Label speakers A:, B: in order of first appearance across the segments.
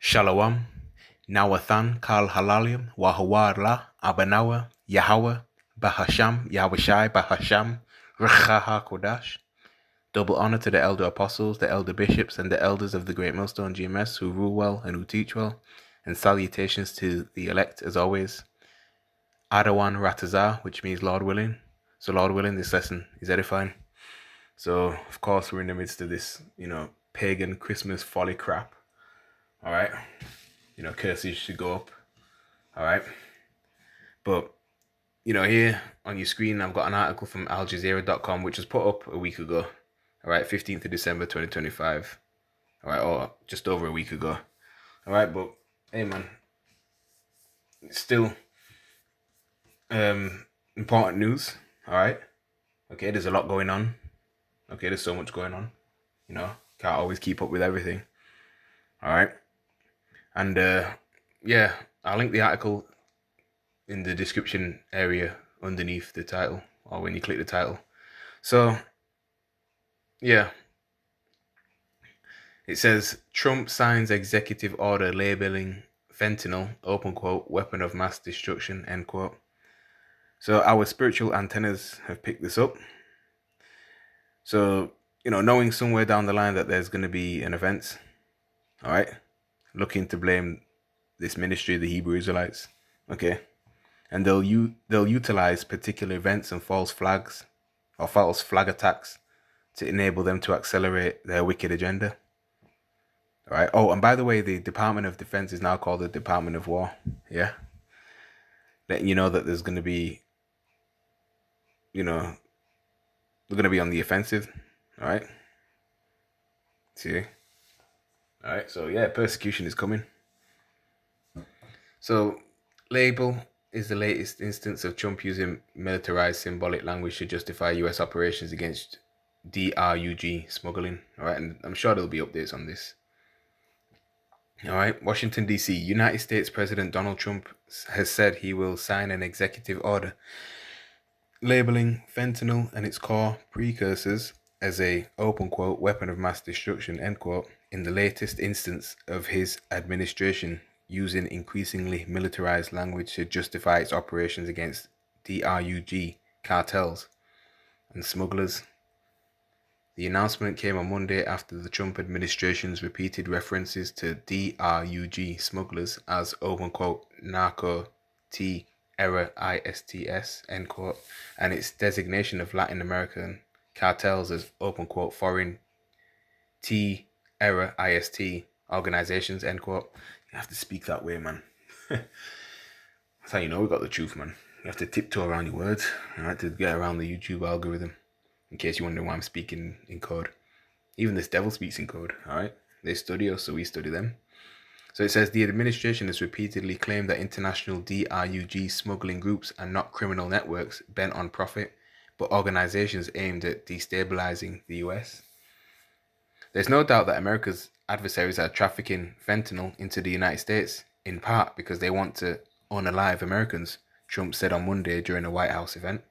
A: Shalom, Nawathan, Kal Halalim, Wahawar Abanawa, Yahweh, Bahasham, Yahushai, Bahasham, Rechaha Kodash. Double honor to the elder apostles, the elder bishops, and the elders of the Great Millstone GMS who rule well and who teach well, and salutations to the elect as always. Adawan Ratazah, which means Lord willing. So Lord willing, this lesson is edifying. So of course we're in the midst of this, pagan Christmas folly crap. All right, curses should go up. All right, but here on your screen I've got an article from AlJazeera.com which was put up a week ago. All right, 15th of December 2025. All right, or just over a week ago. All right, but hey man, it's still important news. All right, okay, there's a lot going on. Okay, there's so much going on. Can't always keep up with everything. All right, and yeah, I'll link the article in the description area underneath the title, or when you click the title. So yeah, it says Trump signs executive order labeling fentanyl, open quote, weapon of mass destruction, end quote. So our spiritual antennas have picked this up. So, knowing somewhere down the line that there's going to be an event, all right, looking to blame this ministry of the Hebrew Israelites, okay, and they'll utilize particular events and false flags or false flag attacks to enable them to accelerate their wicked agenda. All right. Oh, and by the way, the Department of Defense is now called the Department of War. Yeah. Letting you know that there's going to be, we're going to be on the offensive. All right. See? All right. So, yeah, persecution is coming. So, label is the latest instance of Trump using militarized symbolic language to justify US operations against DRUG smuggling. All right. And I'm sure there'll be updates on this. All right, Washington, D.C. United States President Donald Trump has said he will sign an executive order labeling fentanyl and its core precursors as a, open quote, weapon of mass destruction, end quote, in the latest instance of his administration using increasingly militarized language to justify its operations against DRUG cartels and smugglers. The announcement came on Monday after the Trump administration's repeated references to DRUG smugglers as, open quote, narco T error ISTS, end quote, and its designation of Latin American cartels as, open quote, foreign T error IST organizations, end quote. You have to speak that way, man. That's how you know we got the truth, man. You have to tiptoe around your words, all right, to get around the YouTube algorithm. In case you wonder why I'm speaking in code. Even this devil speaks in code, alright? They study us, so we study them. So it says the administration has repeatedly claimed that international DRUG smuggling groups are not criminal networks bent on profit, but organizations aimed at destabilizing the US. There's no doubt that America's adversaries are trafficking fentanyl into the United States, in part because they want to unalive Americans, Trump said on Monday during a White House event.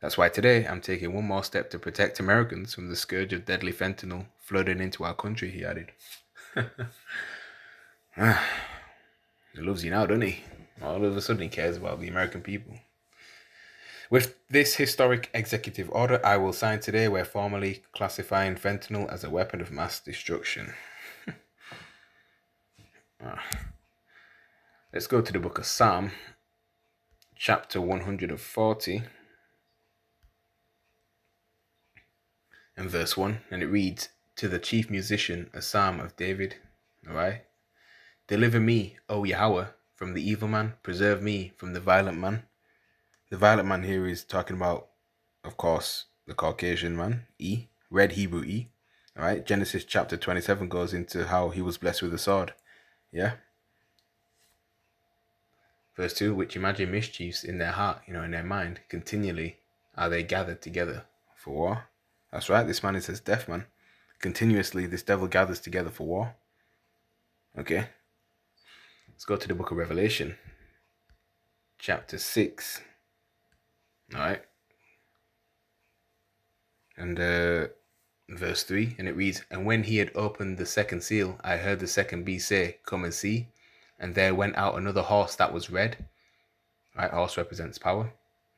A: That's why today I'm taking one more step to protect Americans from the scourge of deadly fentanyl flooding into our country, he added. He loves you now, doesn't he? All of a sudden he cares about the American people. With this historic executive order I will sign today, we're formally classifying fentanyl as a weapon of mass destruction. Let's go to the book of Psalm, chapter 140. And verse 1, and it reads, to the chief musician, a psalm of David. Alright? Deliver me, O Yahweh, from the evil man. Preserve me from the violent man. The violent man here is talking about, of course, the Caucasian man, E, red Hebrew E. Alright? Genesis chapter 27 goes into how he was blessed with a sword. Yeah? Verse 2, which imagine mischiefs in their heart, in their mind, continually are they gathered together for war. That's right, this man is as deaf, man. Continuously, this devil gathers together for war. Okay. Let's go to the book of Revelation. Chapter 6. Alright. And verse 3, and it reads, "And when he had opened the second seal, I heard the second beast say, 'Come and see.' And there went out another horse that was red." Right, horse represents power.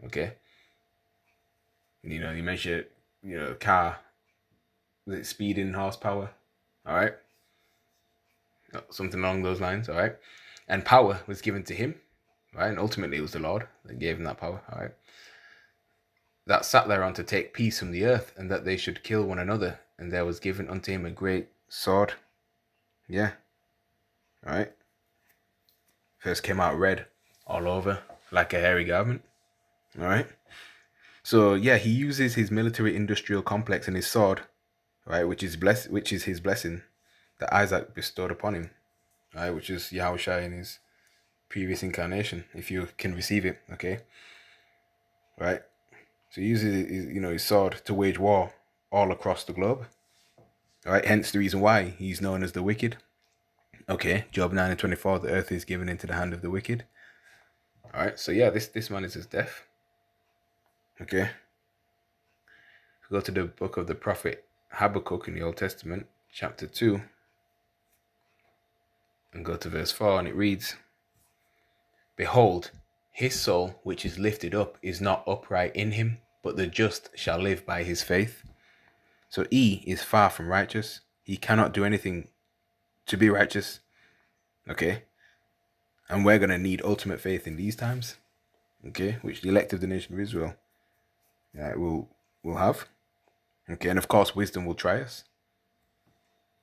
A: Okay. You measure, car, speed in horsepower. All right. Something along those lines. All right. And power was given to him. Right. And ultimately it was the Lord that gave him that power. All right. That sat thereon to take peace from the earth, and that they should kill one another. And there was given unto him a great sword. Yeah. All right. First came out red all over like a hairy garment. All right. So yeah, he uses his military industrial complex and his sword, right, which is his blessing that Isaac bestowed upon him, right, which is Yahushua in his previous incarnation, if you can receive it, okay, right. So he uses his sword to wage war all across the globe, right. Hence the reason why he's known as the wicked. Okay, Job 9:24, the earth is given into the hand of the wicked. All right, so yeah, this man is his death. Okay. Go to the book of the prophet Habakkuk in the Old Testament, chapter 2, and go to verse 4, and it reads, "Behold, his soul which is lifted up is not upright in him, but the just shall live by his faith." So he is far from righteous. He cannot do anything to be righteous. Okay? And we're going to need ultimate faith in these times. Okay? Which the elect of the nation of Israel will have. Okay? And of course, wisdom will try us.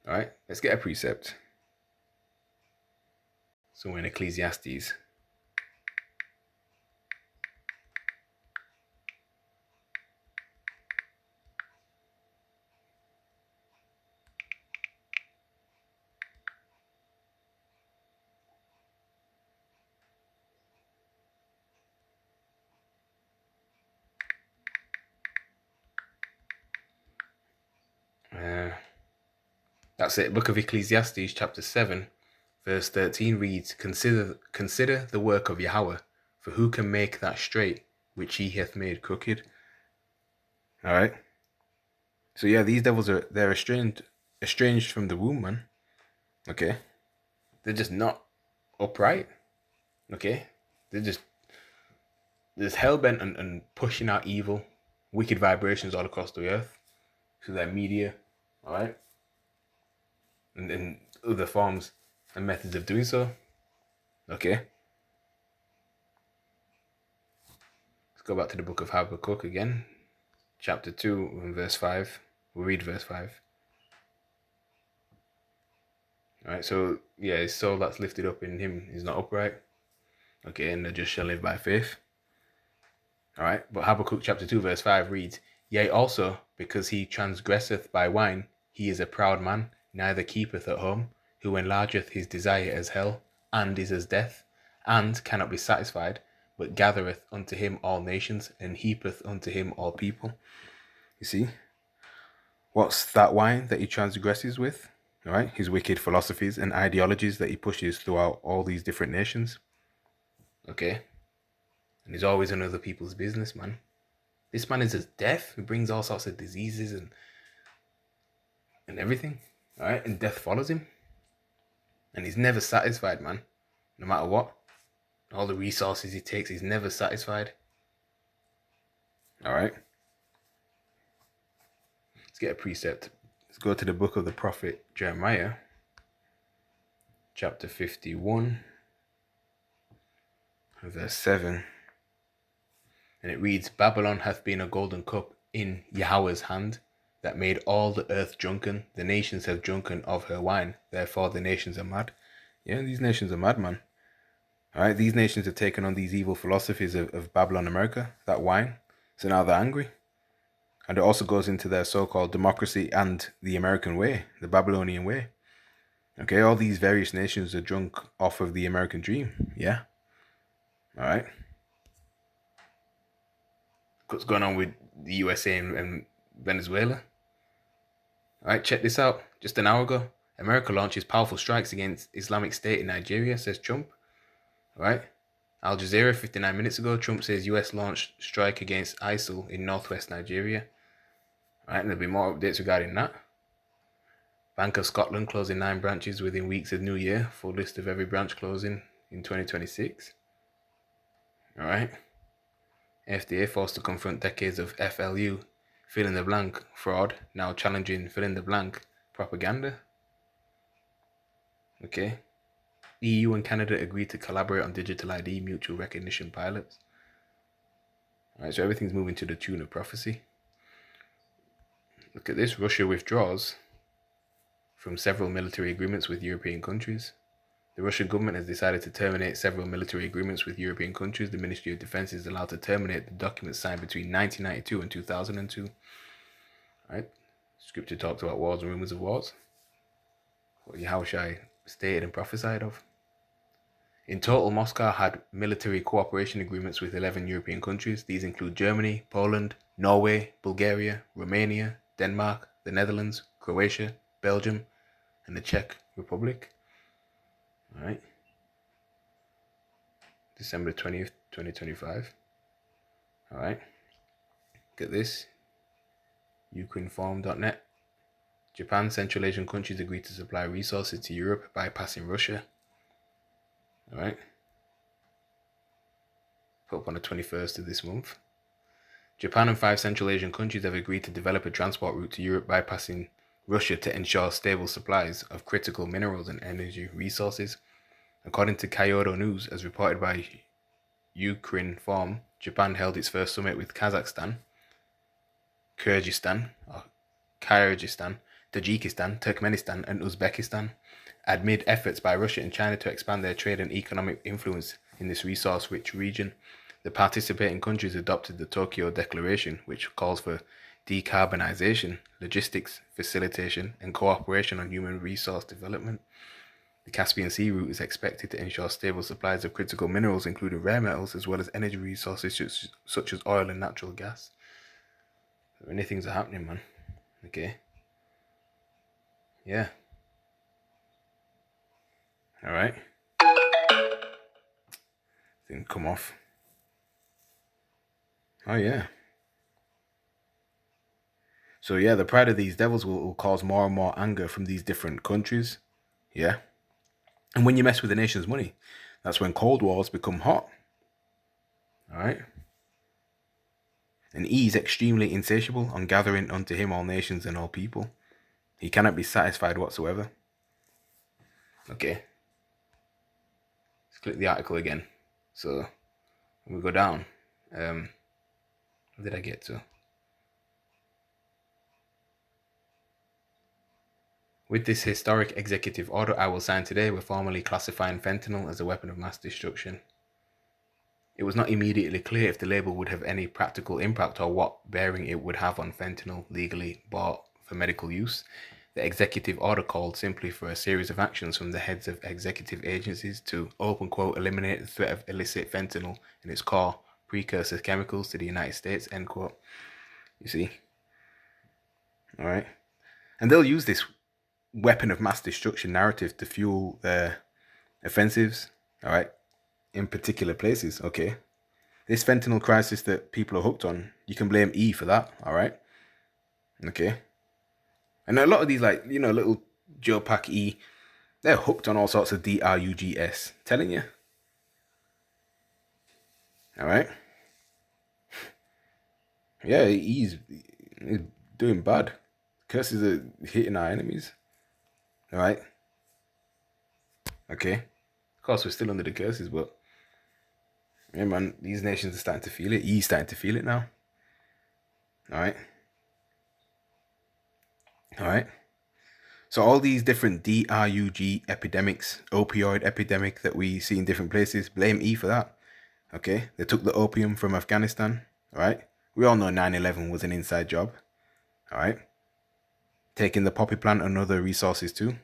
A: All right? Let's get a precept. So we're in Ecclesiastes. That's it. Book of Ecclesiastes, chapter 7, verse 13 reads, Consider the work of Yahweh, for who can make that straight which he hath made crooked? All right. So yeah, these devils they're estranged from the womb, man. Okay. They're just not upright. Okay. They're hell bent and pushing out evil, wicked vibrations all across the earth through their media. All right. And other forms and methods of doing so. Okay. Let's go back to the book of Habakkuk again, chapter 2 and verse 5. We'll read verse 5. Alright, so yeah, his soul that's lifted up in him is not upright. Okay, and the just shall live by faith. Alright, but Habakkuk chapter 2 verse 5 reads, Yea also, because he transgresseth by wine, he is a proud man, neither keepeth at home, who enlargeth his desire as hell, and is as death, and cannot be satisfied, but gathereth unto him all nations, and heapeth unto him all people. You see? What's that wine that he transgresses with? All right, his wicked philosophies and ideologies that he pushes throughout all these different nations. Okay? And he's always in other people's business, man. This man is as death, who brings all sorts of diseases and everything. All right, and death follows him. And he's never satisfied, man. No matter what. All the resources he takes, he's never satisfied. All right. Let's get a precept. Let's go to the book of the prophet Jeremiah, chapter 51, verse 7. And it reads, Babylon hath been a golden cup in Yahweh's hand, that made all the earth drunken. The nations have drunken of her wine. Therefore the nations are mad. Yeah, these nations are mad, man. All right, these nations have taken on these evil philosophies of Babylon America, that wine. So now they're angry. And it also goes into their so-called democracy and the American way, the Babylonian way. Okay, all these various nations are drunk off of the American dream. Yeah. All right. What's going on with the USA and Venezuela? All right, check this out. Just an hour ago, America launches powerful strikes against Islamic State in Nigeria, says Trump. All right. Al Jazeera, 59 minutes ago, Trump says US launched strike against ISIL in northwest Nigeria. All right, and there'll be more updates regarding that. Bank of Scotland closing 9 branches within weeks of New Year. Full list of every branch closing in 2026. All right. FDA forced to confront decades of FLU, fill in the blank, fraud, now challenging fill in the blank, propaganda. Okay. EU and Canada agreed to collaborate on digital ID mutual recognition pilots. All right, so everything's moving to the tune of prophecy. Look at this. Russia withdraws from several military agreements with European countries. The Russian government has decided to terminate several military agreements with European countries. The Ministry of Defense is allowed to terminate the documents signed between 1992 and 2002. Right? Scripture talks about wars and rumors of wars. What Yahushua stated and prophesied of. In total, Moscow had military cooperation agreements with 11 European countries. These include Germany, Poland, Norway, Bulgaria, Romania, Denmark, the Netherlands, Croatia, Belgium, and the Czech Republic. All right. December 20th, 2025. All right. Look at this. Ukraineform.net. Japan, Central Asian countries agreed to supply resources to Europe, bypassing Russia. All right. Put up on the 21st of this month. Japan and 5 Central Asian countries have agreed to develop a transport route to Europe, bypassing Russia to ensure stable supplies of critical minerals and energy resources. According to Kyoto News, as reported by Ukrinform, Japan held its first summit with Kazakhstan, Kyrgyzstan, Tajikistan, Turkmenistan, and Uzbekistan, amid efforts by Russia and China to expand their trade and economic influence in this resource-rich region. The participating countries adopted the Tokyo Declaration, which calls for decarbonization, logistics facilitation, and cooperation on human resource development. The Caspian Sea route is expected to ensure stable supplies of critical minerals, including rare metals, as well as energy resources such as oil and natural gas. So many things are happening, man. Okay. Yeah. All right. Didn't come off. Oh, yeah. So, yeah, the pride of these devils will cause more and more anger from these different countries. Yeah. And when you mess with the nation's money, that's when cold wars become hot. All right. And he is extremely insatiable on gathering unto him all nations and all people. He cannot be satisfied whatsoever. Okay. Let's click the article again. So, when we go down, what did I get to? With this historic executive order I will sign today, we're formally classifying fentanyl as a weapon of mass destruction. It was not immediately clear if the label would have any practical impact or what bearing it would have on fentanyl legally bought for medical use. The executive order called simply for a series of actions from the heads of executive agencies to, open quote, eliminate the threat of illicit fentanyl and its core precursor chemicals to the United States, end quote. You see? All right. And they'll use this weapon of mass destruction narrative to fuel their offensives, all right, in particular places. Okay, this fentanyl crisis that people are hooked on, you can blame E for that, all right. Okay, and a lot of these, like, you know, little Joe Pack E, they're hooked on all sorts of drugs. Telling you, all right. Yeah, he's doing bad. Curses are hitting our enemies. All right. Okay. Of course, we're still under the curses, but yeah, man, these nations are starting to feel it. He's starting to feel it now. All right. All right. So all these different drug epidemics, opioid epidemic that we see in different places, blame E for that. Okay. They took the opium from Afghanistan. All right. We all know 9/11 was an inside job. All right. Taking the poppy plant and other resources too.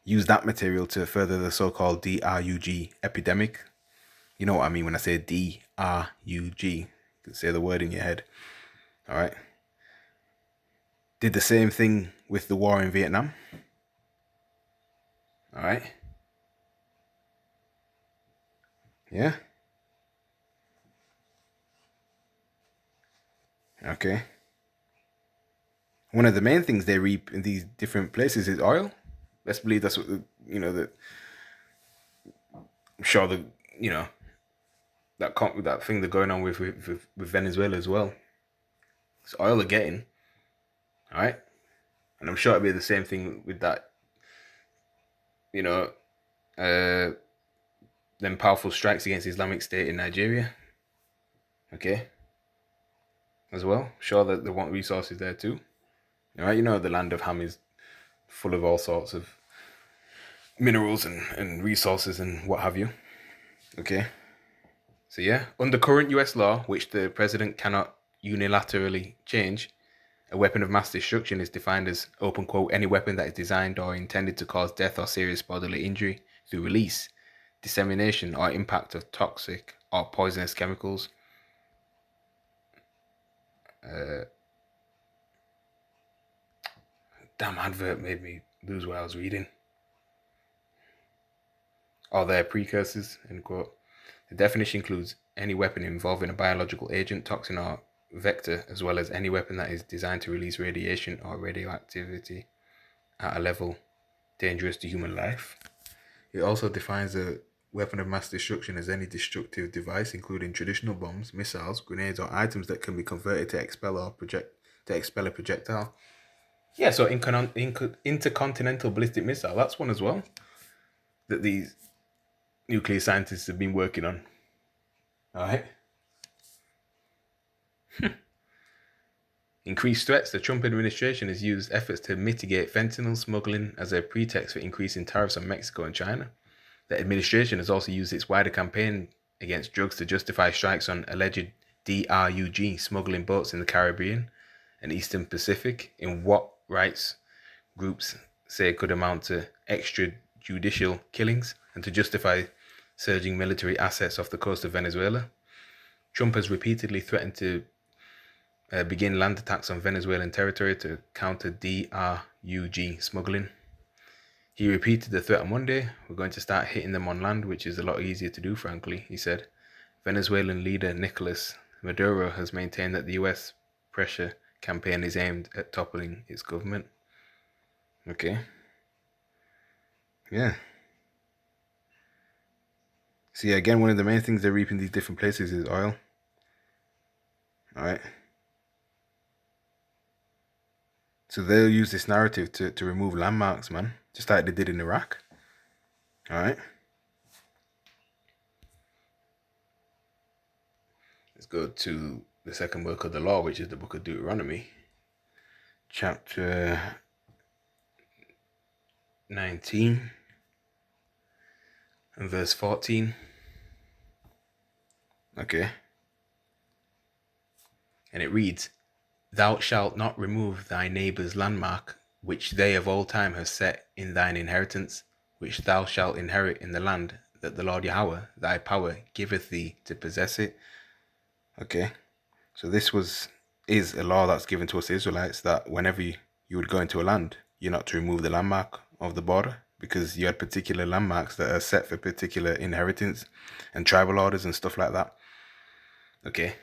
A: Use that material to further the so-called drug epidemic. You know what I mean when I say drug. You can say the word in your head. All right. Did the same thing with the war in Vietnam. All right. Yeah. Okay. one of the main things they reap in these different places is oil. Let's believe that's what that I'm sure you know that thing they're going on with Venezuela as well. It's oil they're getting, all right, and I'm sure it'll be the same thing with that. You know, uh, them powerful strikes against Islamic State in Nigeria. Okay, as well. Sure that they want resources there too. All right, the land of Ham is full of all sorts of minerals and resources and what have you. Okay. So yeah, under current US law, which the president cannot unilaterally change, a weapon of mass destruction is defined as, open quote, any weapon that is designed or intended to cause death or serious bodily injury through release, dissemination, or impact of toxic or poisonous chemicals. Damn advert made me lose what I was reading. Or their precursors, end quote. The definition includes any weapon involving a biological agent, toxin, or vector, as well as any weapon that is designed to release radiation or radioactivity at a level dangerous to human life. It also defines a weapon of mass destruction as any destructive device, including traditional bombs, missiles, grenades, or items that can be converted to expel a projectile. Yeah, so intercontinental ballistic missile, that's one as well that these nuclear scientists have been working on. All right. Increased threats. The Trump administration has used efforts to mitigate fentanyl smuggling as a pretext for increasing tariffs on Mexico and China. The administration has also used its wider campaign against drugs to justify strikes on alleged DRUG smuggling boats in the Caribbean and Eastern Pacific in what rights groups say could amount to extrajudicial killings and to justify surging military assets off the coast of Venezuela. Trump has repeatedly threatened to begin land attacks on Venezuelan territory to counter DRUG smuggling. He repeated the threat on Monday. We're going to start hitting them on land, which is a lot easier to do, frankly, he said. Venezuelan leader Nicolas Maduro has maintained that the US pressure campaign is aimed at toppling its government. Okay. Yeah. See, again, one of the main things they reap in these different places is oil. All right. So they'll use this narrative to remove landmarks, man. Just like they did in Iraq. All right. Let's go to the second book of the law, which is the book of Deuteronomy. Chapter 19 and verse 14. Okay. And it reads, Thou shalt not remove thy neighbour's landmark, which they of old time have set in thine inheritance, which thou shalt inherit in the land that the Lord Yahweh, thy power, giveth thee to possess it. Okay. So this is a law that's given to us Israelites, that whenever you would go into a land, you're not to remove the landmark of the border, because you had particular landmarks that are set for particular inheritance and tribal orders and stuff like that. Okay.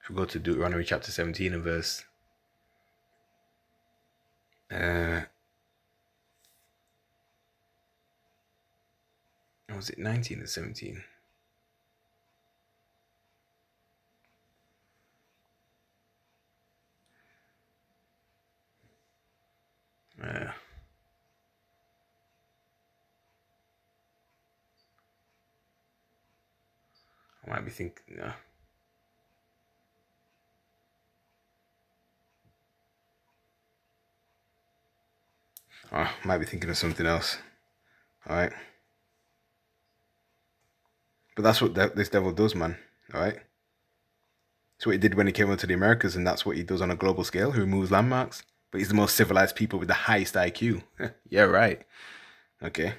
A: If we go to Deuteronomy chapter 17 and verse was it 19 or 17? I might be thinking, no. I might be thinking of something else. All right. But that's what this devil does, man. All right. That's what he did when he came over to the Americas, and that's what he does on a global scale. He removes landmarks, but he's the most civilized people with the highest IQ. Yeah, right. Okay.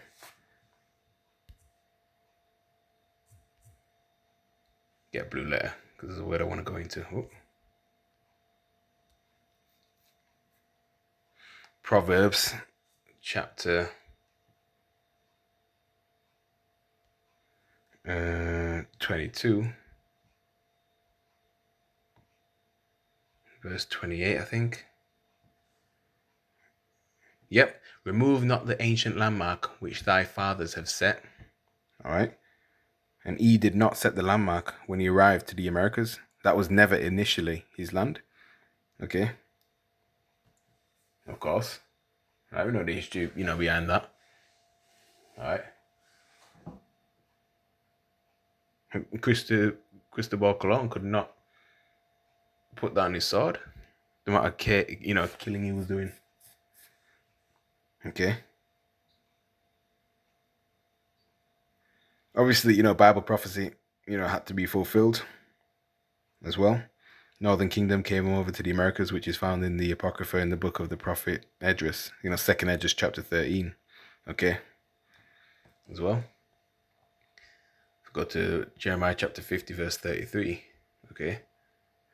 A: Get blue letter, because this is a word I want to go into. Oh. Proverbs chapter 22, verse 28, I think. Yep. Remove not the ancient landmark which thy fathers have set. All right. And he did not set the landmark when he arrived to the Americas. That was never initially his land. Okay. Of course. Right, we know the history, behind that. All right. Cristobal Colon could not put that on his sword. The amount of killing he was doing. Okay. Obviously, Bible prophecy, had to be fulfilled as well. Northern Kingdom came over to the Americas, which is found in the Apocrypha in the book of the prophet Esdras, second Esdras chapter 13. Okay. As well. Go to Jeremiah chapter 50, verse 33. Okay.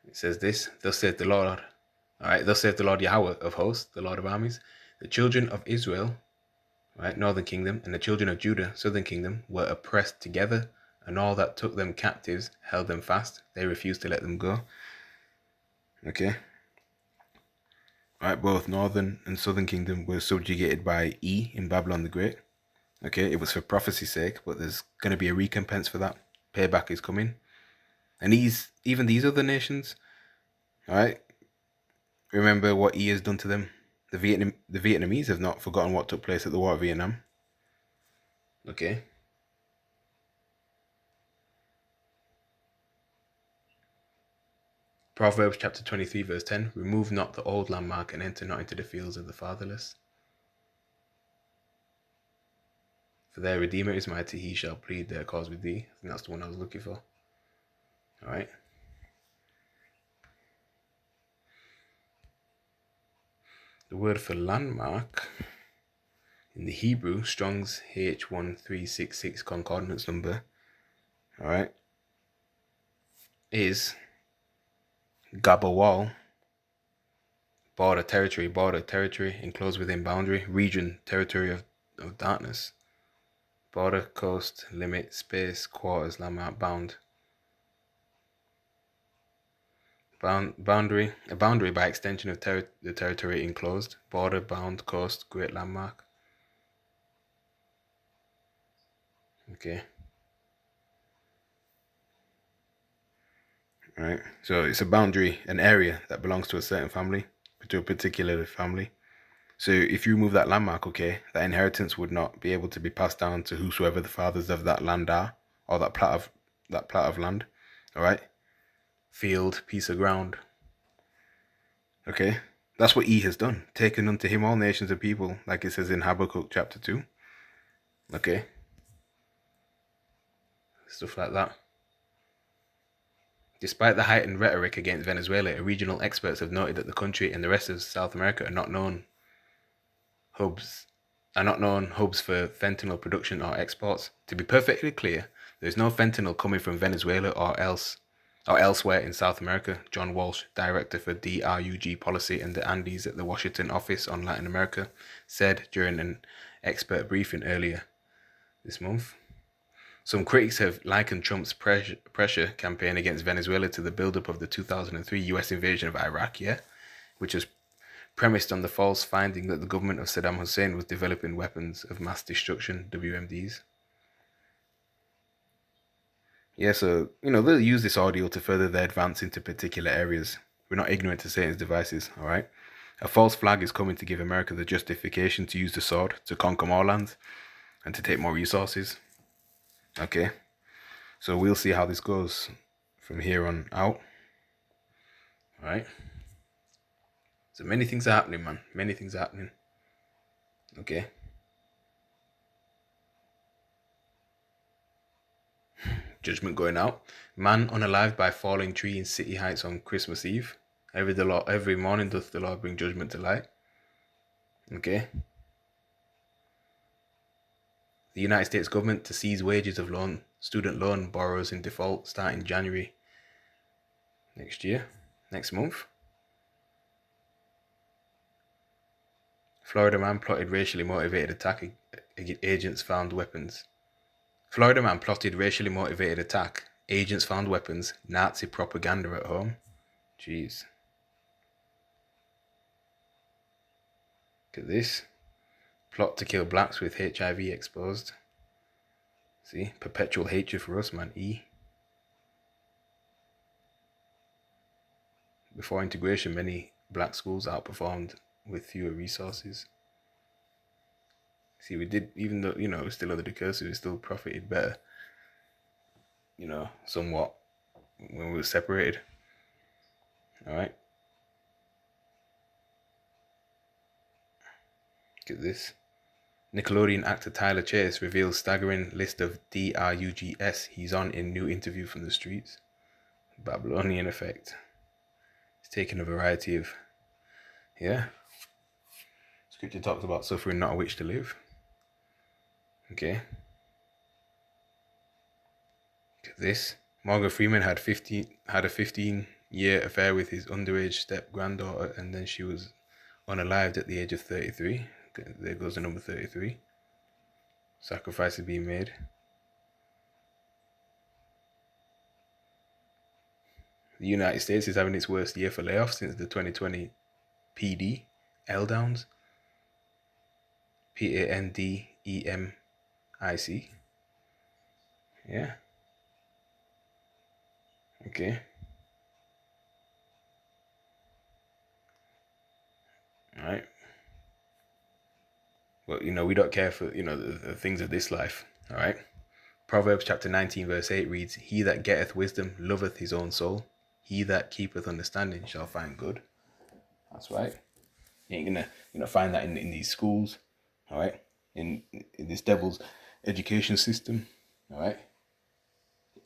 A: It says this, thus saith the Lord. All right, thus saith the Lord Yahweh of hosts, the Lord of armies. The children of Israel, right, northern kingdom, and the children of Judah, southern kingdom, were oppressed together, and all that took them captives held them fast. They refused to let them go. Okay. All right, both northern and southern kingdom were subjugated by E in Babylon the Great. Okay, it was for prophecy's sake, but there's going to be a recompense for that. Payback is coming. And even these other nations, all right, remember what E has done to them. The Vietnamese have not forgotten what took place at the War of Vietnam. Okay. Proverbs chapter 23, verse 10. Remove not the old landmark and enter not into the fields of the fatherless. For their Redeemer is mighty, he shall plead their cause with thee. I think that's the one I was looking for. All right. The word for landmark in the Hebrew, Strong's H1366 concordance number, all right, is Gabawal, border, territory, enclosed within boundary, region, territory of darkness, border, coast, limit, space, quarters, landmark, bound. Boundary, a boundary by extension of the territory enclosed, border, bound, coast, great landmark. Okay. Right. So it's a boundary, an area that belongs to a certain family, to a particular family. So if you remove that landmark, okay, that inheritance would not be able to be passed down to whosoever the fathers of that land are, or that plot of land. All right. Field, piece of ground. Okay. That's what he has done. Taken unto him all nations of people, like it says in Habakkuk chapter 2. Okay. Stuff like that. Despite the heightened rhetoric against Venezuela, regional experts have noted that the country and the rest of South America are not known hubs for fentanyl production or exports. To be perfectly clear, there is no fentanyl coming from Venezuela or elsewhere in South America. John Walsh, director for DRUG policy in the Andes at the Washington office on Latin America, said during an expert briefing earlier this month. Some critics have likened Trump's pressure campaign against Venezuela to the buildup of the 2003 US invasion of Iraq, which was premised on the false finding that the government of Saddam Hussein was developing weapons of mass destruction, WMDs. Yeah, so, they'll use this audio to further their advance into particular areas. We're not ignorant to Satan's devices, all right? A false flag is coming to give America the justification to use the sword to conquer more lands and to take more resources. Okay, so we'll see how this goes from here on out. All right. So many things are happening, man. Many things are happening. Okay. Judgment going out. Man unalived by falling tree in City Heights on Christmas Eve. Every morning doth the Lord bring judgment to light. Okay. The United States government to seize wages of student loan borrowers in default starting January next month. Florida man plotted racially motivated attack. Agents found weapons. Florida man plotted racially motivated attack. Agents found weapons. Nazi propaganda at home. Jeez. Look at this. Plot to kill blacks with HIV exposed. See? Perpetual hatred for us, man. E. Before integration, many black schools outperformed with fewer resources. See, we did, even though, you know, we're still under the curse, we still profited better, you know, somewhat when we were separated. All right. Look at this. Nickelodeon actor Tyler Chase reveals staggering list of drugs he's on in new interview from the streets. Babylonian effect. He's taken a variety of, yeah. Scripture talks about suffering, not a wish to live. Okay. Look at this. Morgan Freeman had a 15-year affair with his underage step granddaughter, and then she was unalived at the age of 33. There goes the number 33. Sacrifices being made. The United States is having its worst year for layoffs since the 2020 PD, L-Downs. Pandemic. Yeah. Okay. All right. Well, you know, we don't care for, you know, the things of this life. All right. Proverbs chapter 19 verse 8 reads, "He that getteth wisdom loveth his own soul. He that keepeth understanding shall find good." That's right. You ain't gonna, you know, find that in these schools. All right. In this devil's education system. All right.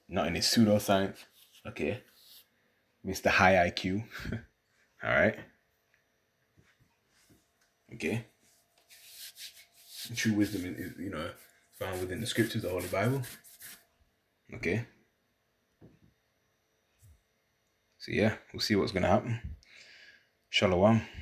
A: Not in his pseudoscience. Okay. Mr. High IQ. All right. Okay. True wisdom is, you know, found within the scriptures, the Holy Bible. Okay. So yeah, we'll see what's gonna happen. Shalom.